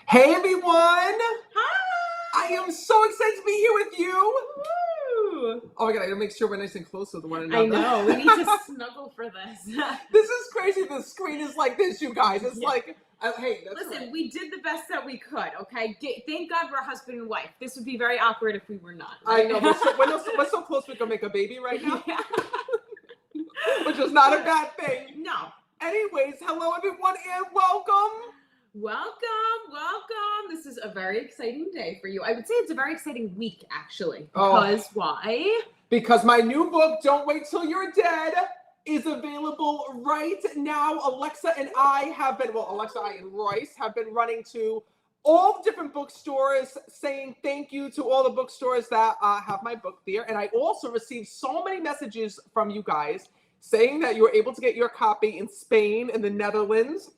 Hey everyone! Hi! I am so excited to be here with you. Woo! Oh my god, I gotta make sure we're nice and close with one another. I know, we need to snuggle for this. This is crazy. The screen is like this, you guys. It's like, hey, that's Listen, right. we did the best that we could, okay? Thank God we're husband and wife. This would be very awkward if we were not. I Right? know, we're so close we can make a baby right now, Yeah. which is not a bad thing. No. Anyways, hello everyone and welcome. Welcome. This is a very exciting day for you. I would say it's a very exciting week, actually. Oh. Because why? Because my new book, Don't Wait Till You're Dead, is available right now. Alexa and I and Royce have been running to all the different bookstores saying thank you to all the bookstores that have my book there. And I also received so many messages from you guys saying that you were able to get your copy in Spain and the Netherlands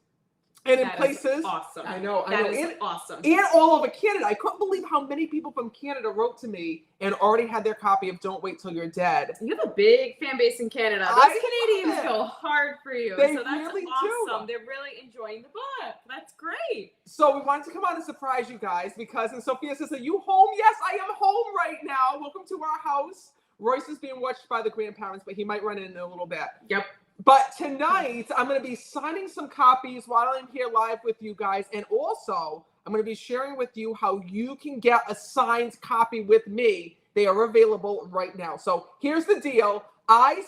and in places. Awesome. I know. That is awesome. And all over Canada. I couldn't believe how many people from Canada wrote to me and already had their copy of Don't Wait Till You're Dead. You have a big fan base in Canada. Those Canadians go hard for you. They so that's really awesome. do. They're really enjoying the book. That's great. So we wanted to come out and surprise you guys because, and Sophia says, are you home? Yes, I am home right now. Welcome to our house. Royce is being watched by the grandparents, but he might run in a little bit. Yep. But tonight, I'm going to be signing some copies while I'm here live with you guys. And also, I'm going to be sharing with you how you can get a signed copy with me. They are available right now. So here's the deal. I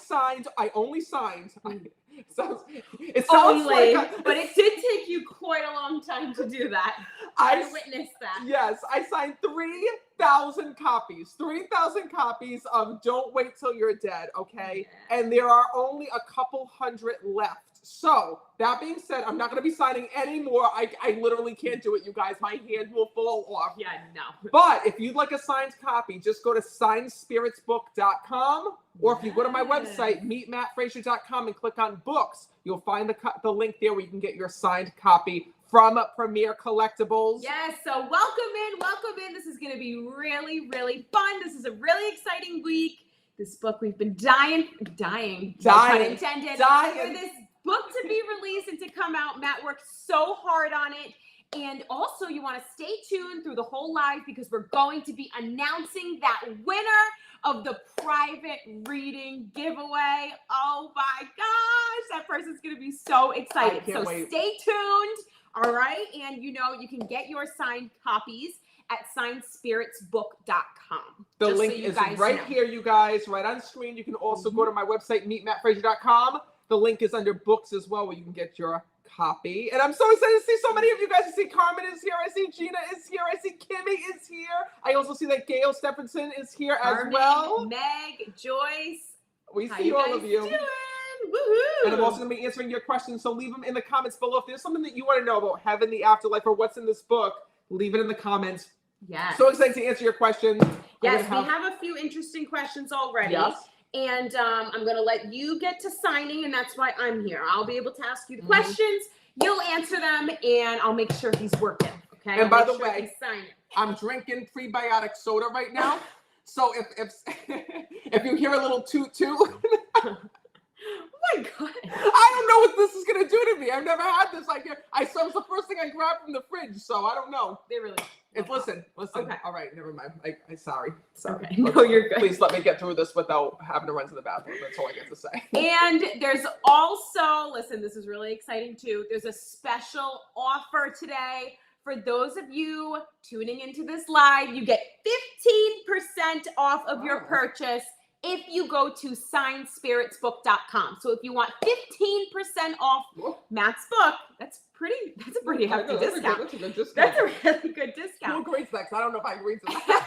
only signed. It sounds but it did take you quite a long time to do that. I witnessed that. Yes, I signed 3,000 copies. 3,000 copies of Don't Wait Till You're Dead, okay? Yeah. And there are only a couple hundred left. So, that being said, I'm not going to be signing any more. I literally can't do it, you guys. My hand will fall off. Yeah, no. But if you'd like a signed copy, just go to signedspiritsbook.com. Or if you go to my website, meetmattfraser.com, and click on books, you'll find the link there where you can get your signed copy from Premier Collectibles. Yes, so welcome in. This is going to be really, really fun. This is a really exciting week. This book, we've been dying, pun intended, for this book to be released and to come out. Matt worked so hard on it. And also, you want to stay tuned through the whole live because we're going to be announcing that winner of the private reading giveaway. Oh my gosh, that person's going to be so excited. So stay tuned. All right. And you can get your signed copies at signedspiritsbook.com. The link is right here, you guys, right on screen. You can also go to my website, meetmattfraser.com. The link is under books as well, where you can get your copy. And I'm so excited to see so many of you guys. I see Carmen is here. I see Gina is here. I see Kimmy is here. I also see that Gail Stephenson is here as well. Meg, Joyce. We see all of you. Woohoo! And I'm also going to be answering your questions, so leave them in the comments below. If there's something that you want to know about heaven, the afterlife, or what's in this book, leave it in the comments. Yes. So excited to answer your questions. Yes, we have a few interesting questions already. Yes. And I'm going to let you get to signing, and that's why I'm here. I'll be able to ask you the questions. You'll answer them, and I'll make sure he's working. Okay. And by the way, I'm drinking prebiotic soda right now. So if you hear a little toot toot. Oh my God. I don't know what this is going to do to me. I've never had this. It was the first thing I grabbed from the fridge, so I don't know. They really. Listen. Okay. All right, never mind. I'm sorry. Okay. No, you're good. Please let me get through this without having to run to the bathroom. That's all I get to say. And there's also, listen, this is really exciting too. There's a special offer today. For those of you tuning into this live, you get 15% off of your purchase if you go to signedspiritsbook.com. So if you want 15% off Matt's book, that's a pretty hefty discount. That's a good discount. That's a really good discount. Who agrees to that? I don't know if I agree to that.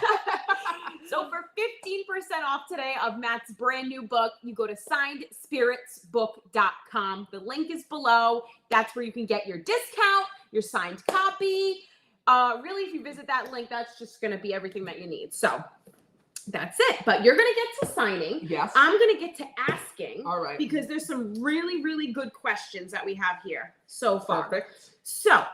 So for 15% off today of Matt's brand new book, you go to signedspiritsbook.com. The link is below. That's where you can get your discount, your signed copy. Really, if you visit that link, that's just going to be everything that you need. So that's it. But you're going to get to signing. Yes. I'm going to get to asking. All right. Because there's some really, really good questions that we have here so far. Perfect. So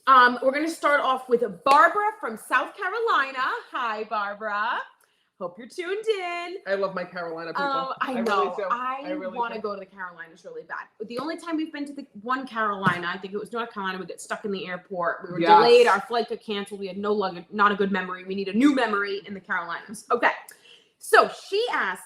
we're going to start off with Barbara from South Carolina. Hi, Barbara. Hope you're tuned in. I love my Carolina people. I know. I really want to go to the Carolinas really bad. The only time we've been to the one Carolina, I think it was North Carolina, we got stuck in the airport. We were delayed. Our flight got canceled. We had no luggage. Not a good memory. We need a new memory in the Carolinas. Okay. So she asked,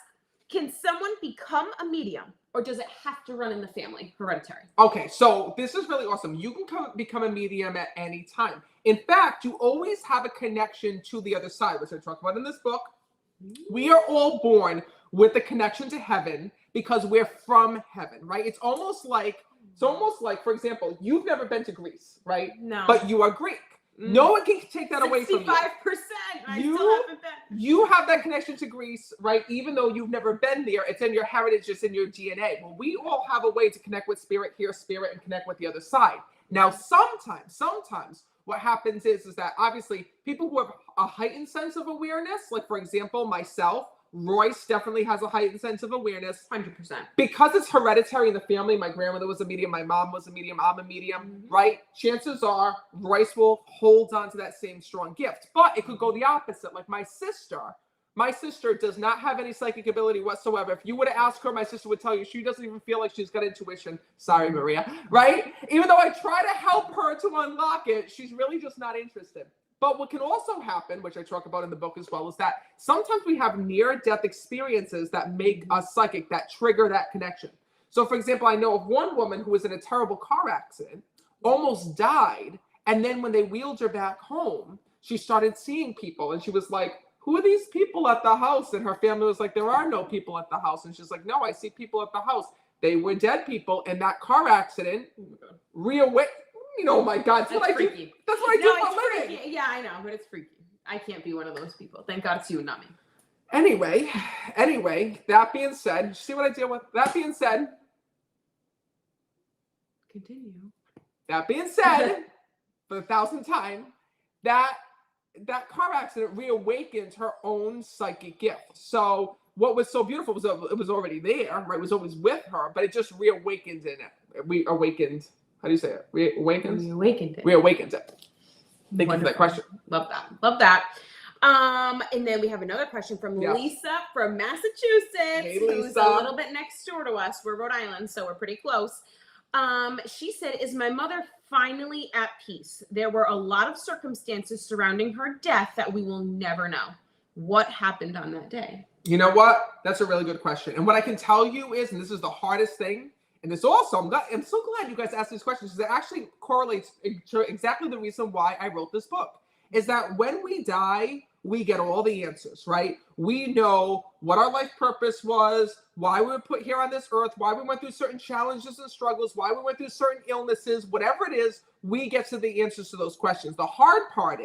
can someone become a medium, or does it have to run in the family? Hereditary. Okay, so this is really awesome. You can become a medium at any time. In fact, you always have a connection to the other side, which I talk about in this book. We are all born with a connection to heaven because we're from heaven, right? It's almost like, for example, you've never been to Greece, right? No. But you are Greek. No one can take that away from you. 65%. I still haven't been. You have that connection to Greece, right? Even though you've never been there, it's in your heritage, it's in your DNA. Well, we all have a way to connect with spirit, hear spirit, and connect with the other side. Now, sometimes what happens is that obviously people who have a heightened sense of awareness, like for example, myself, Royce definitely has a heightened sense of awareness. 100%. Because it's hereditary in the family. My grandmother was a medium. My mom was a medium. I'm a medium, right? Chances are Royce will hold on to that same strong gift. But it could go the opposite. Like my sister does not have any psychic ability whatsoever. If you were to ask her, my sister would tell you she doesn't even feel like she's got intuition. Sorry, Maria, right? Even though I try to help her to unlock it, she's really just not interested. But what can also happen, which I talk about in the book as well, is that sometimes we have near-death experiences that make us psychic, that trigger that connection. So, for example, I know of one woman who was in a terrible car accident, almost died, and then when they wheeled her back home, she started seeing people, and she was like, who are these people at the house? And her family was like, there are no people at the house. And she's like, no, I see people at the house. They were dead people in that car accident. Oh my God, that's what I do. That's what I do for a living. Yeah, I know, but it's freaky. I can't be one of those people. Thank God it's you and not me. Anyway, that being said, see what I deal with? That being said, continue. That being said, for the 1,000th time, that car accident reawakened her own psychic gift. So what was so beautiful was it was already there, right? It was always with her, but it just reawakened in it. We awakened. How do you say it? Reawakened it. Thank you for that question. Love that. And then we have another question from Lisa from Massachusetts, hey, Lisa. Who's a little bit next door to us. We're Rhode Island, so we're pretty close. She said, is my mother finally at peace? There were a lot of circumstances surrounding her death that we will never know. What happened on that day? You know what? That's a really good question. And what I can tell you is, and this is the hardest thing, and this also, I'm so glad you guys asked these questions because it actually correlates to exactly the reason why I wrote this book, is that when we die, we get all the answers, right? We know what our life purpose was, why we were put here on this earth, why we went through certain challenges and struggles, why we went through certain illnesses, whatever it is, we get to the answers to those questions. The hard part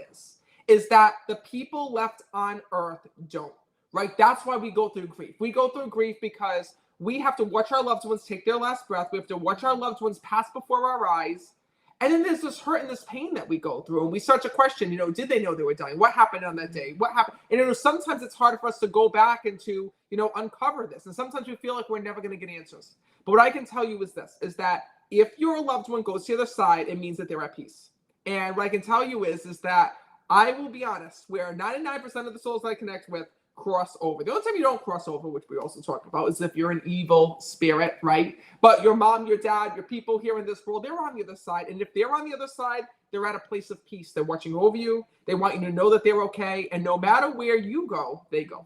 is that the people left on earth don't, right? That's why we go through grief. We go through grief because we have to watch our loved ones take their last breath. We have to watch our loved ones pass before our eyes. And then there's this hurt and this pain that we go through. And we start to question, did they know they were dying? What happened on that day? What happened? And sometimes it's hard for us to go back and to, uncover this. And sometimes we feel like we're never going to get answers. But what I can tell you is that if your loved one goes to the other side, it means that they're at peace. And what I can tell you is that I will be honest, where 99% of the souls that I connect with cross over. The only time you don't cross over, which we also talked about, is if you're an evil spirit, right? But your mom, your dad, your people here in this world, they're on the other side. And if they're on the other side, they're at a place of peace. They're watching over you. They want you to know that they're okay. And no matter where you go, they go.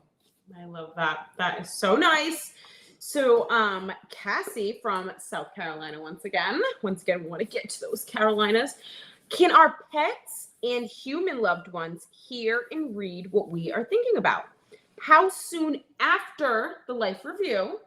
I love that. That is so nice. So Cassie from South Carolina, once again, we want to get to those Carolinas. Can our pets and human loved ones hear and read what we are thinking about? How soon after the life review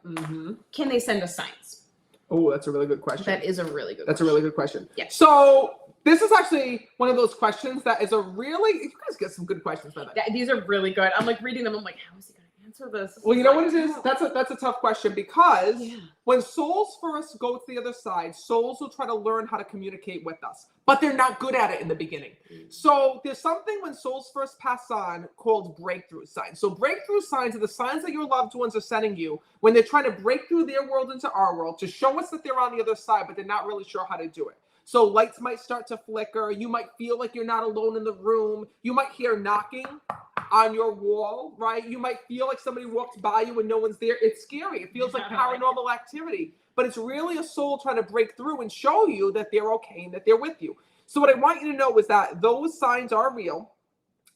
can they send us signs? Oh, that's a really good question. That is a really good question. That's a really good question. Yeah. So this is actually one of those questions that is you guys get some good questions by that. These are really good. I'm like reading them. I'm like, how is he going to answer this? Well, you know what it is? That's a tough question because when souls first go to the other side, souls will try to learn how to communicate with us, but they're not good at it in the beginning. So there's something when souls first pass on called breakthrough signs. So breakthrough signs are the signs that your loved ones are sending you when they're trying to break through their world into our world to show us that they're on the other side, but they're not really sure how to do it. So lights might start to flicker. You might feel like you're not alone in the room. You might hear knocking on your wall, right? You might feel like somebody walks by you and no one's there. It's scary. It feels like paranormal activity, but it's really a soul trying to break through and show you that they're okay and that they're with you. So what I want you to know is that those signs are real.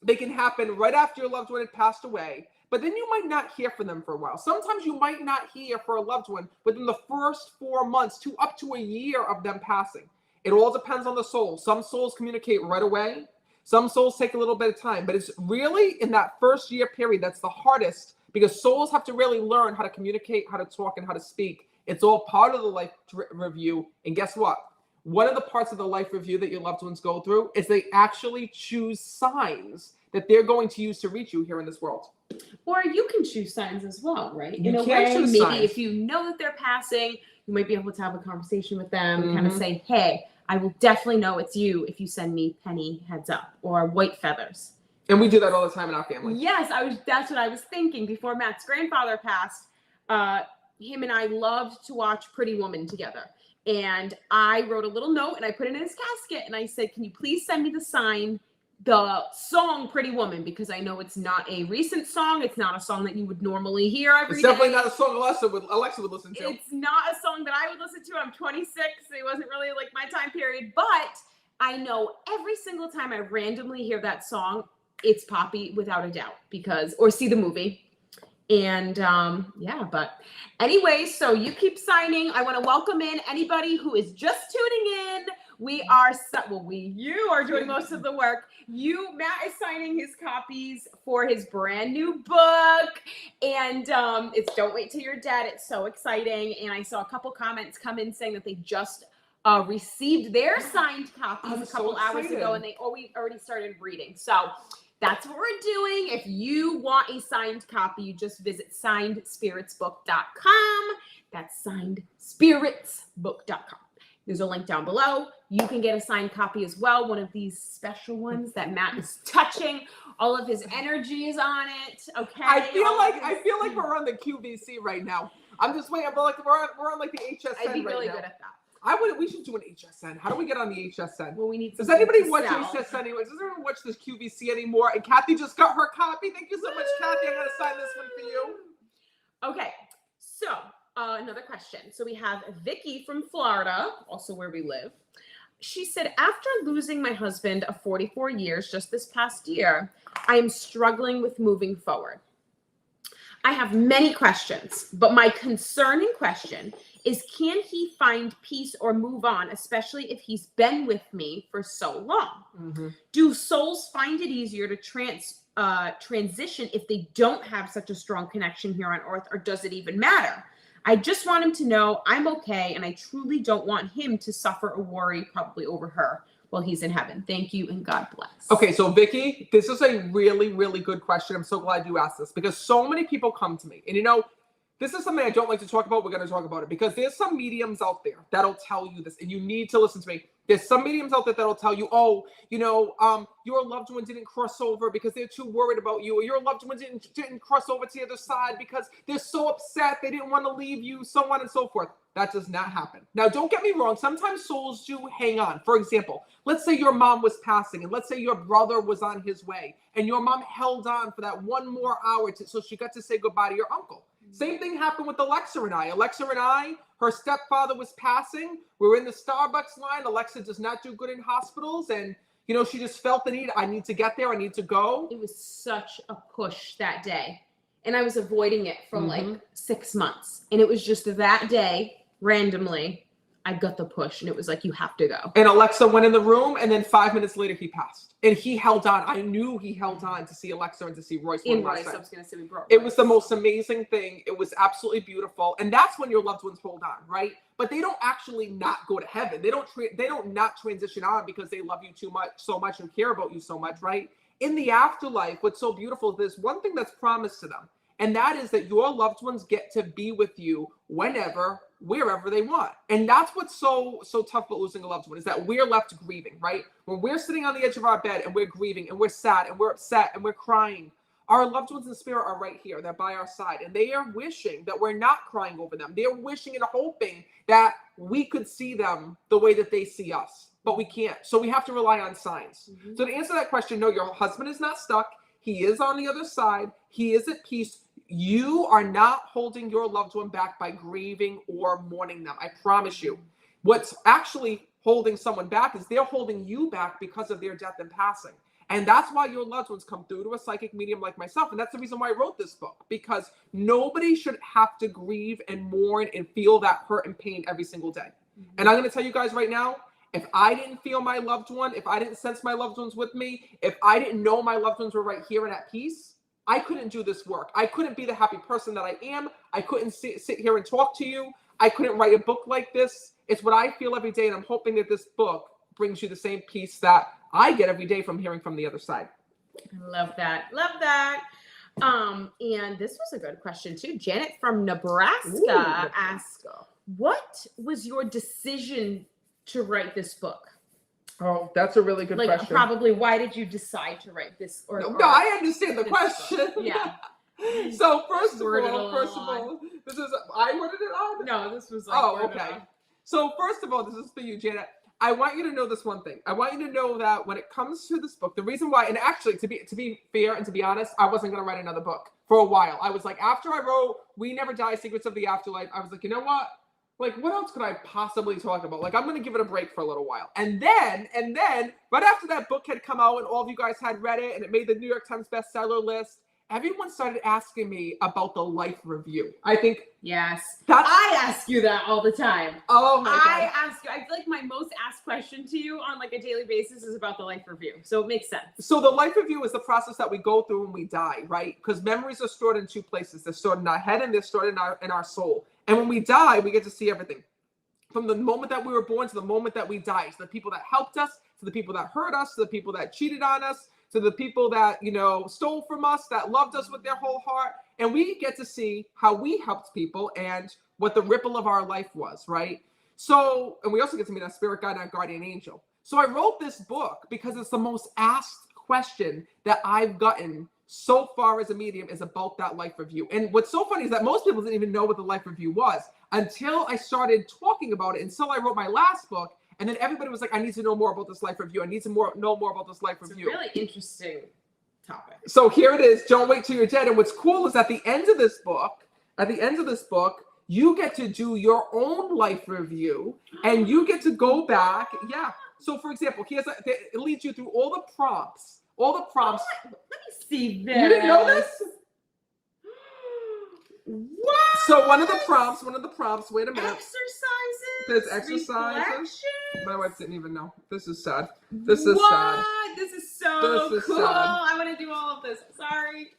They can happen right after your loved one had passed away, but then you might not hear from them for a while. Sometimes you might not hear for a loved one within the first 4 months to up to a year of them passing. It all depends on the soul. Some souls communicate right away. Some souls take a little bit of time, but it's really in that first year period that's the hardest, because souls have to really learn how to communicate, how to talk, and how to speak. It's all part of the life review. And guess what? One of the parts of the life review that your loved ones go through is they actually choose signs that they're going to use to reach you here in this world. Or you can choose signs as well, right? You in a can way, choose maybe signs. if you know that they're passing, you might be able to have a conversation with them, kind of say, hey, I will definitely know it's you if you send me penny heads up or white feathers. And we do that all the time in our family. Yes, that's what I was thinking. Before Matt's grandfather passed, him and I loved to watch Pretty Woman together. And I wrote a little note and I put it in his casket and I said, can you please send me the song Pretty Woman, because I know it's not a recent song. It's not a song that you would normally hear every day. It's definitely not a song Alexa would listen to. It's not a song that I would listen to. I'm 26. It wasn't really like my time period, but I know every single time I randomly hear that song, it's Poppy without a doubt, or see the movie. And but anyway, so you keep signing. I want to welcome in anybody who is just tuning in. You are doing most of the work. Matt is signing his copies for his brand new book. And it's Don't Wait Till You're Dead. It's so exciting. And I saw a couple comments come in saying that they just received their signed copies a couple hours ago, and they already started reading. So that's what we're doing. If you want a signed copy, you just visit signedspiritsbook.com. That's signedspiritsbook.com. There's a link down below. You can get a signed copy as well. One of these special ones that Matt is touching. All of his energy is on it. Okay. I feel like we're on the QVC right now. I'm just waiting. But like we're on like the HSN. I'd be right really now. good at that. We should do an HSN. How do we get on the HSN? Well, we need. Does anybody watch HSN anymore? Does anyone watch this QVC anymore? And Kathy just got her copy. Thank you so much, Kathy. I'm gonna sign this one for you. Okay. So another question. So we have Vicky from Florida, also where we live. She said, after losing my husband of 44 years just this past year, I am struggling with moving forward. I have many questions, but my concerning question is, can he find peace or move on, especially if he's been with me for so long? Mm-hmm. Do souls find it easier to transition if they don't have such a strong connection here on earth, or does it even matter? I just want him to know I'm okay, and I truly don't want him to suffer or worry probably over her while he's in heaven. Thank you, and God bless. Okay, so Vicky, this is a really, really good question. I'm so glad you asked this, because so many people come to me, and this is something I don't like to talk about. We're going to talk about it because there's some mediums out there that'll tell you this, and you need to listen to me. There's some mediums out there that'll tell you, your loved one didn't cross over because they're too worried about you, or your loved one didn't cross over to the other side because they're so upset they didn't want to leave you, so on and so forth. That does not happen. Now, don't get me wrong. Sometimes souls do hang on. For example, let's say your mom was passing, and let's say your brother was on his way, and your mom held on for that one more hour so she got to say goodbye to your uncle. Same thing happened with Alexa and I. Her stepfather was passing. We were in the Starbucks line. Alexa does not do good in hospitals. And, she just felt the need. I need to get there. I need to go. It was such a push that day. And I was avoiding it for like 6 months. And it was just that day, randomly, I got the push. And it was like, you have to go. And Alexa went in the room. And then 5 minutes later, he passed. And he held on. I knew he held on to see Alexa and to see Royce. I was going to say we brought Royce. It was the most amazing thing. It was absolutely beautiful. And that's when your loved ones hold on, right? But they don't actually not go to heaven. They don't not transition on because they love you so much and care about you so much, right? In the afterlife, what's so beautiful is there's one thing that's promised to them. And that is that your loved ones get to be with you whenever, wherever they want. And that's what's so tough about losing a loved one, is that we're left grieving, right? When we're sitting on the edge of our bed and we're grieving and we're sad and we're upset and we're crying, our loved ones in spirit are right here. They're by our side. And they are wishing that we're not crying over them. They're wishing and hoping that we could see them the way that they see us. But we can't. So we have to rely on signs. Mm-hmm. So to answer that question, no, your husband is not stuck. He is on the other side. He is at peace. You are not holding your loved one back by grieving or mourning them. I promise you. What's actually holding someone back is they're holding you back because of their death and passing. And that's why your loved ones come through to a psychic medium like myself. And that's the reason why I wrote this book, because nobody should have to grieve and mourn and feel that hurt and pain every single day. Mm-hmm. And I'm going to tell you guys right now, if I didn't feel my loved one, if I didn't sense my loved ones with me, if I didn't know my loved ones were right here and at peace, I couldn't do this work. I couldn't be the happy person that I am. I couldn't sit here and talk to you. I couldn't write a book like this. It's what I feel every day. And I'm hoping that this book brings you the same peace that I get every day from hearing from the other side. I love that. Love that. And this was a good question too. Janet from Nebraska asked, what was your decision to write this book? Oh, that's a really good question. Probably, why did you decide to write this? No, I understand the question. Book? Yeah. So first of all, this is, I worded it on? No, this was okay. So first of all, this is for you, Janet. I want you to know this one thing. I want you to know that when it comes to this book, the reason why, and actually to be fair and to be honest, I wasn't going to write another book for a while. I was like, after I wrote We Never Die, Secrets of the Afterlife, I was like, you know what? Like, what else could I possibly talk about? Like, I'm going to give it a break for a little while. And then, right after that book had come out and all of you guys had read it and it made the New York Times bestseller list, everyone started asking me about the life review. I think. Yes. I ask you that all the time. Oh my God. I feel like my most asked question to you on like a daily basis is about the life review. So it makes sense. So the life review is the process that we go through when we die, right? Because memories are stored in two places. They're stored in our head and they're stored in our soul. And when we die, we get to see everything. From the moment that we were born to the moment that we die. To the people that helped us, to the people that hurt us, to the people that cheated on us, to the people that, stole from us, that loved us with their whole heart. And we get to see how we helped people and what the ripple of our life was, right? So, and we also get to meet our spirit guide and our guardian angel. So I wrote this book because it's the most asked question that I've gotten so far as a medium is about that life review. And what's so funny is that most people didn't even know what the life review was until I started talking about it, until I wrote my last book. And then everybody was like, I need to know more about this life review. I need to know more about this life review. It's a really interesting topic. So here it is. Don't wait till you're dead. And what's cool is at the end of this book, you get to do your own life review and you get to go back. Yeah. So for example, it leads you through all the prompts. Oh, let me see this. You didn't know this? What? So one of the prompts, wait a minute. Exercises? There's exercises. Reflections? My wife didn't even know. This is sad. This is sad. This is so cool. Sad. I want to do all of this. Sorry.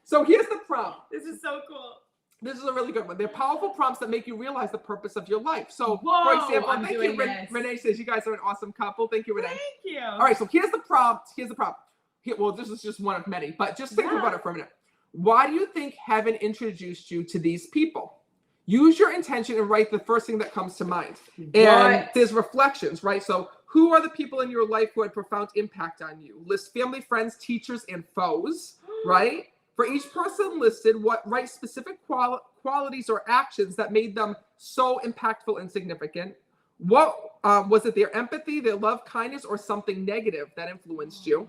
So here's the prompt. This is so cool. This is a really good one. They're powerful prompts that make you realize the purpose of your life. So, for example, thank you, Renee says you guys are an awesome couple. Thank you, Renee. Thank you. All right, so here's the prompt. Well, this is just one of many, but just think about it for a minute. Why do you think heaven introduced you to these people? Use your intention and write the first thing that comes to mind. And there's reflections, right? So who are the people in your life who had profound impact on you? List family, friends, teachers, and foes, right? For each person listed, write specific qualities or actions that made them so impactful and significant. What was it? Their empathy, their love, kindness, or something negative that influenced you?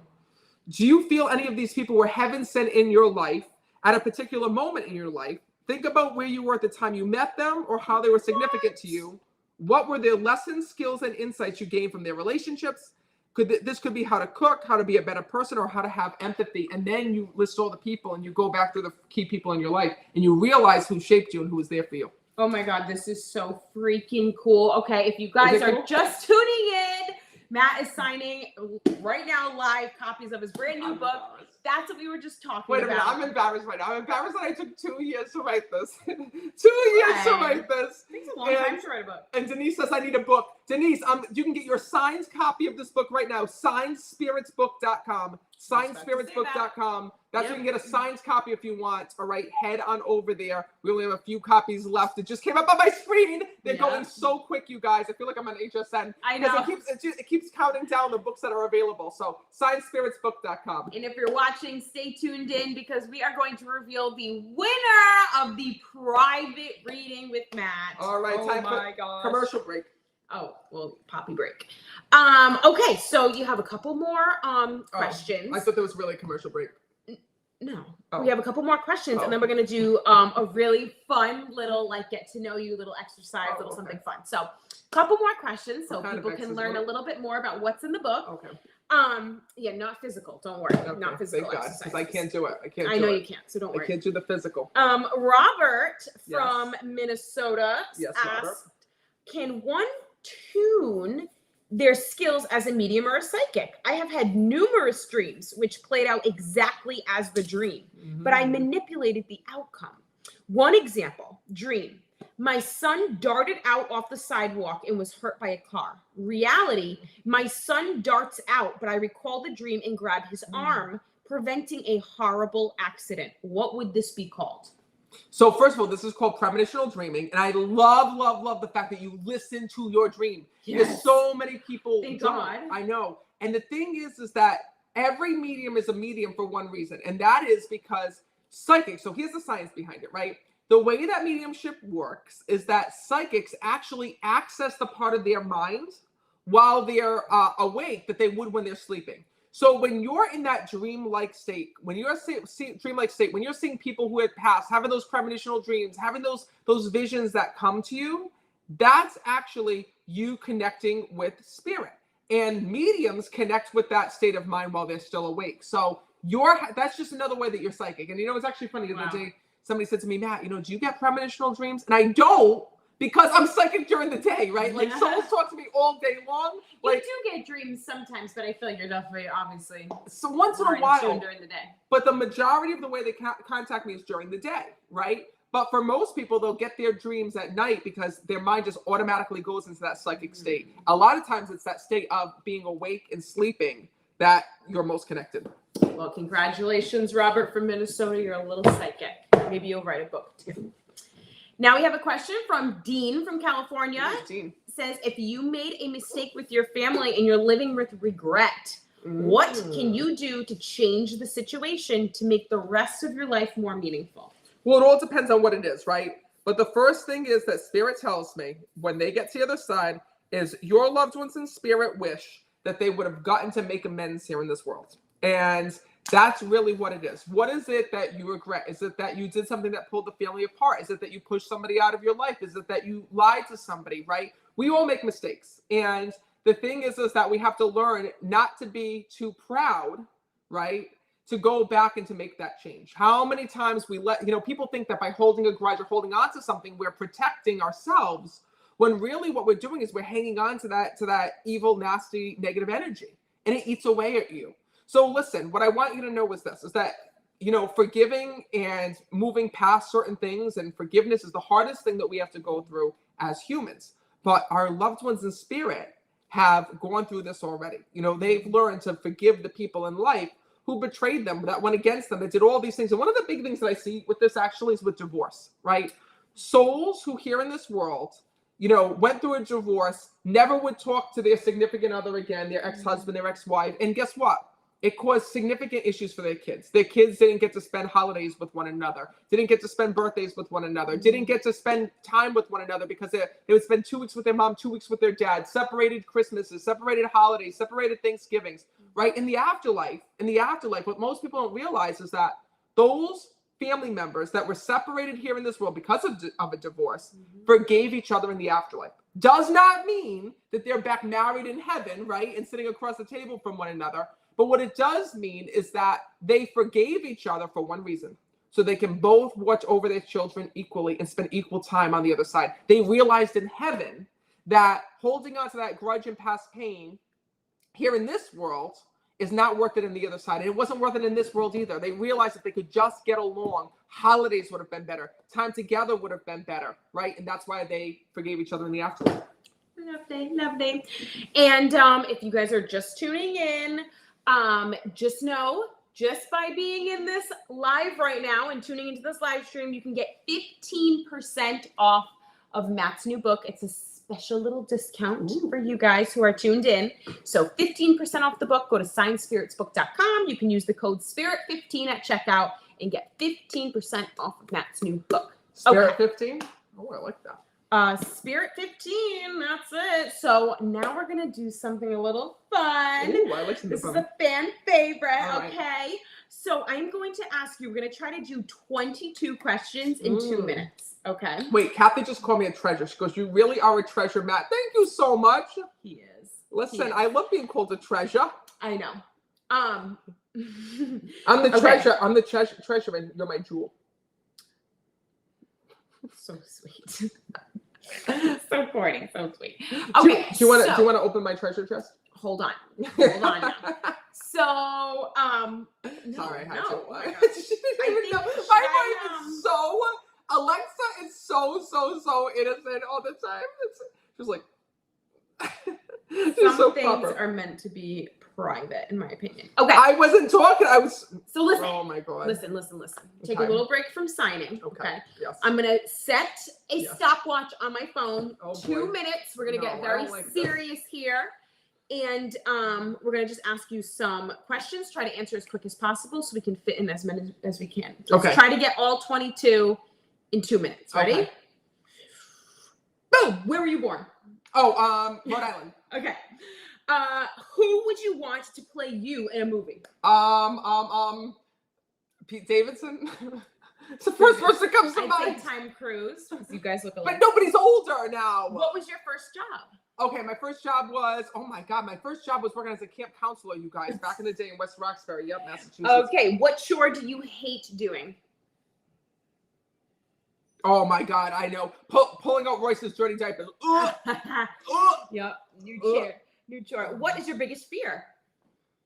Do you feel any of these people were heaven sent in your life at a particular moment in your life? Think about where you were at the time you met them or how they were significant to you. What were their lessons, skills, and insights you gained from their relationships? This could be how to cook, how to be a better person, or how to have empathy. And then you list all the people and you go back through the key people in your life and you realize who shaped you and who was there for you. Oh my God, this is so freaking cool. Okay, if you guys are just tuning in, Matt is signing right now live copies of his brand new book. That's what we were just talking about. Wait a minute, I'm embarrassed right now. I'm embarrassed that I took 2 years to write this. 2 years to write this. It takes a long time to write a book. And Denise says I need a book. Denise, you can get your signed copy of this book right now. Signedspiritsbook.com. Signedspiritsbook.com. That's where you can get a signed copy if you want. All right, head on over there. We only have a few copies left. It just came up on my screen. They're going so quick, you guys. I feel like I'm on HSN. I know. It keeps counting down the books that are available. So signedspiritsbook.com. And if you're watching, stay tuned in because we are going to reveal the winner of the private reading with Matt. All right, time for commercial break. Oh, well, poppy break. Okay, so you have a couple more questions. I thought there was really a commercial break. No, we have a couple more questions, and then we're gonna do a really fun little get to know you, little exercise, something fun. So, couple more questions, so people can learn a little bit more about what's in the book. Okay. Yeah, not physical. Don't worry, not physical exercises. Because I can't do it. I know you can't, so don't worry. I can't do the physical. Robert from Minnesota asked, "Can one tune their skills as a medium or a psychic? I have had numerous dreams which played out exactly as the dream, but I manipulated the outcome. One example, dream. My son darted out off the sidewalk and was hurt by a car. Reality, my son darts out, but I recall the dream and grab his arm, preventing a horrible accident. What would this be called?" So first of all, this is called premonitional dreaming. And I love the fact that you listen to your dream. Yes. Because so many people Thank don't. God. I know. And the thing is that every medium is a medium for one reason. And that is because psychics, so here's the science behind it, right? The way that mediumship works is that psychics actually access the part of their mind while they're awake that they would when they're sleeping. So when you're in that dreamlike state, when you're when you're seeing people who had passed, having those premonitional dreams, having those visions that come to you, that's actually you connecting with spirit. And mediums connect with that state of mind while they're still awake. So that's just another way that you're psychic. And it's actually funny. The other day, somebody said to me, "Matt, do you get premonitional dreams?" And I don't. Because I'm psychic during the day, right? Like someone talks to me all day long. You do get dreams sometimes, but I feel like you're definitely obviously so once in a while during the day. But the majority of the way they contact me is during the day, right? But for most people, they'll get their dreams at night because their mind just automatically goes into that psychic state. A lot of times it's that state of being awake and sleeping that you're most connected. Well, congratulations, Robert from Minnesota. You're a little psychic. Maybe you'll write a book too. Now we have a question from Dean from California. Dean says, if you made a mistake with your family and you're living with regret, what can you do to change the situation to make the rest of your life more meaningful? Well, it all depends on what it is, right? But the first thing is that spirit tells me when they get to the other side is your loved ones in spirit wish that they would have gotten to make amends here in this world. And that's really what it is. What is it that you regret? Is it that you did something that pulled the family apart? Is it that you pushed somebody out of your life? Is it that you lied to somebody, right? We all make mistakes. And the thing is that we have to learn not to be too proud, right? To go back and to make that change. How many times we people think that by holding a grudge or holding on to something, we're protecting ourselves, when really what we're doing is we're hanging on to that evil, nasty, negative energy, and it eats away at you. So listen, what I want you to know is this, is that, forgiving and moving past certain things, and forgiveness is the hardest thing that we have to go through as humans. But our loved ones in spirit have gone through this already. They've learned to forgive the people in life who betrayed them, that went against them, that did all these things. And one of the big things that I see with this actually is with divorce, right? Souls who here in this world, went through a divorce, never would talk to their significant other again, their ex-husband, their ex-wife. And guess what? It caused significant issues for their kids. Their kids didn't get to spend holidays with one another, didn't get to spend birthdays with one another, didn't get to spend time with one another because they would spend 2 weeks with their mom, 2 weeks with their dad, separated Christmases, separated holidays, separated Thanksgivings, right? In the afterlife, what most people don't realize is that those family members that were separated here in this world because of a divorce forgave each other in the afterlife. Does not mean that they're back married in heaven, right? And sitting across the table from one another. But what it does mean is that they forgave each other for one reason. So they can both watch over their children equally and spend equal time on the other side. They realized in heaven that holding on to that grudge and past pain here in this world is not worth it in the other side. And it wasn't worth it in this world either. They realized if they could just get along, holidays would have been better. Time together would have been better, right? And that's why they forgave each other in the afterlife. Lovely. And if you guys are just tuning in, just know, just by being in this live right now and tuning into this live stream, you can get 15% off of Matt's new book. It's a special little discount for you guys who are tuned in. So 15% off the book. Go to signspiritsbook.com. You can use the code SPIRIT15 at checkout and get 15% off of Matt's new book. Spirit 15? Oh, I like that. Spirit 15, that's it. So now we're gonna do something a little fun. Ooh, I like this is a fan favorite, right. Okay? So I'm going to ask you, we're gonna try to do 22 questions in 2 minutes, okay? Wait, Kathy just called me a treasure. She goes, you really are a treasure, Matt. Thank you so much. He is. Listen, I love being called a treasure. I know. I'm the treasure. I'm the treasure, and you're my jewel. So sweet. So corny, so sweet. Okay. Do you want to open my treasure chest? Hold on now. So, sorry, I had to. Oh my God. My wife is so Alexa is so innocent all the time. She's like, some so things proper. are meant to be private, in my opinion. Okay. I wasn't talking. I was. So listen. Oh my God. Listen. Take a little break from signing. Okay. Yes. I'm gonna set a stopwatch on my phone. Oh, 2 minutes. We're gonna get very serious here. And we're gonna just ask you some questions. Try to answer as quick as possible so we can fit in as many as we can. Let's try to get all 22 in 2 minutes. Ready? Okay. Boom! Where were you born? Oh, Rhode Island. Okay. Who would you want to play you in a movie? Pete Davidson. It's the first person that comes to mind. I'd say Tom Cruise, because you guys look alike. But nobody's older now. What was your first job? Okay, my first job was, oh my God, my first job was working as a camp counselor, you guys, back in the day in West Roxbury, Massachusetts. Okay, what chore do you hate doing? Oh my God, I know. Pulling out Royce's dirty diapers. Yep, new chore. What is your biggest fear?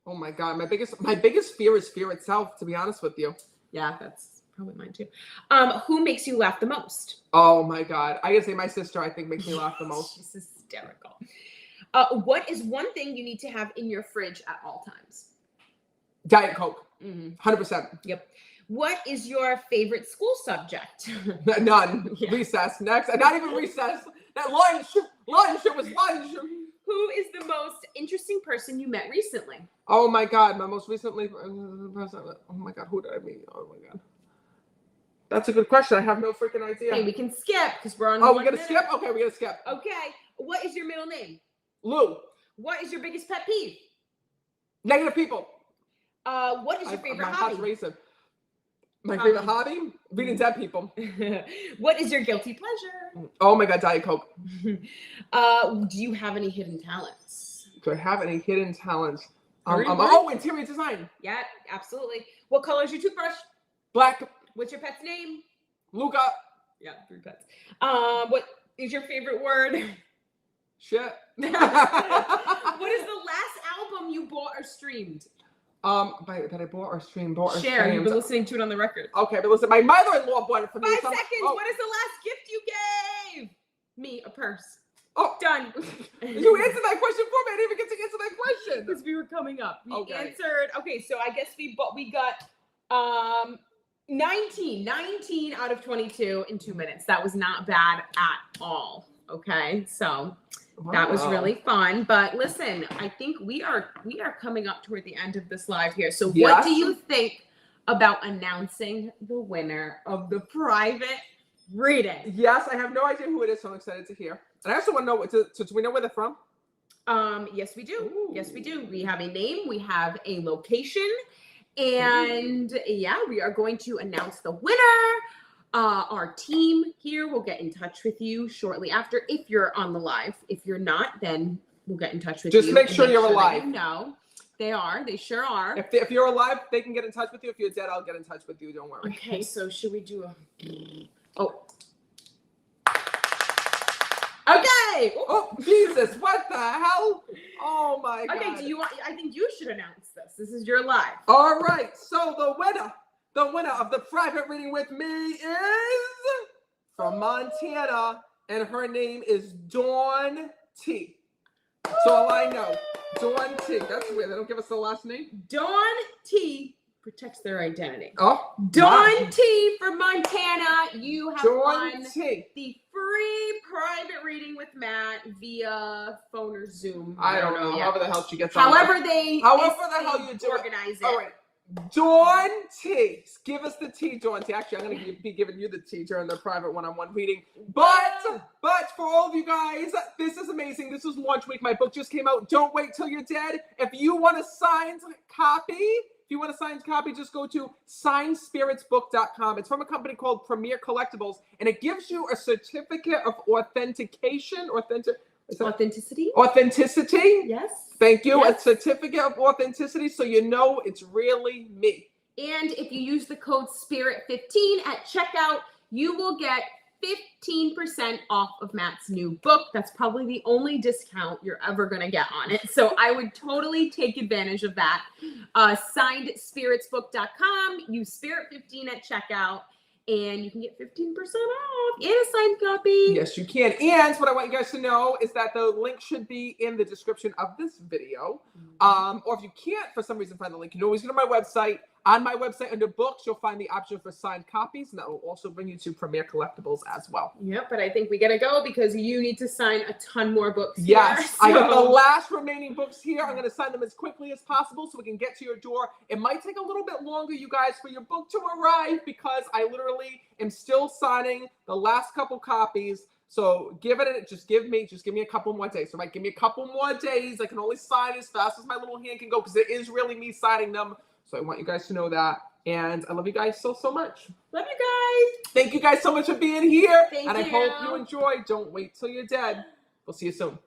Oh my God, my biggest fear is fear itself, to be honest with you. Yeah, that's probably mine too. Who makes you laugh the most? Oh my God, I gotta say my sister, I think, makes me laugh the most. She's hysterical. What is one thing you need to have in your fridge at all times? Diet Coke. 100%. Yep. What is your favorite school subject? None. Yeah. Recess. Next. Not even recess. That lunch. It was lunch. Who is the most interesting person you met recently? Oh my God. My most recently person. Oh my God. Who did I meet? Oh my God. That's a good question. I have no freaking idea. Okay, we can skip because we're on. Oh, we're gonna skip? Okay, we're gonna skip. Okay. What is your middle name? Lou. What is your biggest pet peeve? Negative people. What is your favorite hobby? My favorite hobby? Reading dead people. What is your guilty pleasure? Oh my God, Diet Coke. Do you have any hidden talents? Do I have any hidden talents? Interior design. Yeah, absolutely. What color is your toothbrush? Black. What's your pet's name? Luca. Yeah, 3 pets. What is your favorite word? Shit. What is the last album you bought or streamed? That I bought or streamed. Share. You've been listening to it on the record. Okay, but listen, my mother-in-law bought it for me. 5 seconds. What is the last gift you gave? Me, a purse. Oh, done. You answered that question for me. I didn't even get to answer that question because we were coming up. We answered. Okay, so I guess we got 19 out of 22 in 2 minutes. That was not bad at all. Okay, so. Wow. That was really fun. But listen, I think we are coming up toward the end of this live here. So what do you think about announcing the winner of the private reading? Yes, I have no idea who it is, so I'm excited to hear. And I also want to know, do we know where they're from? Yes, we do. Ooh. Yes, we do. We have a name, we have a location, and we are going to announce the winner. Our team here will get in touch with you shortly after if you're on the live. If you're not, then we'll get in touch with you. Just make sure you're alive. No, they are. They sure are. If you're alive, they can get in touch with you. If you're dead, I'll get in touch with you. Don't worry. Okay, so should we do a... Okay. Oh, Jesus. What the hell? Oh, my God. Okay, I think you should announce this. This is your live. All right. So the winner of the private reading with me is from Montana, and her name is Dawn T. That's all I know. Dawn T. That's weird. They don't give us the last name. Dawn T protects their identity. Oh, Dawn T from Montana. You have won Dawn T. the free private reading with Matt via phone or Zoom. I don't know. However the hell she gets However on. they However the hell you do organize it. All right. Dawn T. Give us the T, Dawn T. Actually, I'm going to be giving you the T during the private one-on-one reading. But for all of you guys, this is amazing. This was launch week. My book just came out. Don't wait till you're dead. If you want a signed copy, just go to signspiritsbook.com. It's from a company called Premier Collectibles, and it gives you a certificate of authentication. Authenticity? Authenticity? Yes. Thank you. Yes. A certificate of authenticity, so you know it's really me. And if you use the code SPIRIT15 at checkout, you will get 15% off of Matt's new book. That's probably the only discount you're ever going to get on it. So I would totally take advantage of that. Signedspiritsbook.com. Use SPIRIT15 at checkout, and you can get 15% off and a signed copy. Yes, you can. And what I want you guys to know is that the link should be in the description of this video. Or if you can't, for some reason, find the link, you can always go to my website. On my website, under books, you'll find the option for signed copies, and that will also bring you to Premier Collectibles as well. Yep, but I think we got to go because you need to sign a ton more books. Yes, here, I got the last remaining books here. I'm going to sign them as quickly as possible so we can get to your door. It might take a little bit longer, you guys, for your book to arrive because I literally am still signing the last couple copies. So just give me a couple more days. All right, give me a couple more days. I can only sign as fast as my little hand can go because it is really me signing them. So I want you guys to know that. And I love you guys so much. Love you guys. Thank you guys so much for being here. Thank you. I hope you enjoy. Don't wait till you're dead. We'll see you soon.